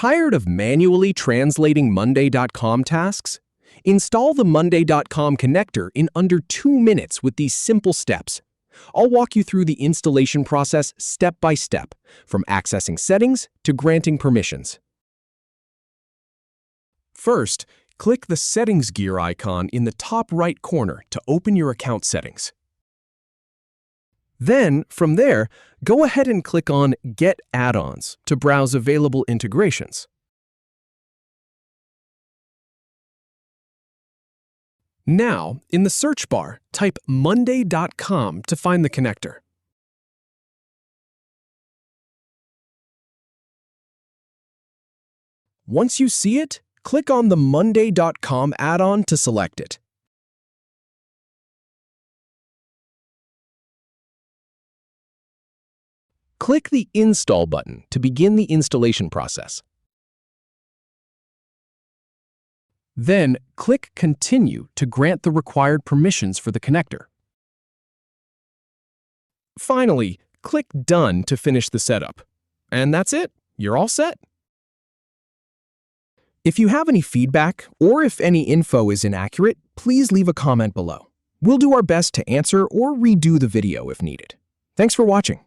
Tired of manually translating Monday.com tasks? Install the Monday.com connector in under 2 minutes with these simple steps. I'll walk you through the installation process step by step, from accessing settings to granting permissions. First, click the Settings gear icon in the top right corner to open your account settings. Then, from there, go ahead and click on Get Add-ons to browse available integrations. Now, in the search bar, type monday.com to find the connector. Once you see it, click on the monday.com add-on to select it. Click the Install button to begin the installation process. Then, click Continue to grant the required permissions for the connector. Finally, click Done to finish the setup. And that's it. You're all set. If you have any feedback or if any info is inaccurate, please leave a comment below. We'll do our best to answer or redo the video if needed. Thanks for watching.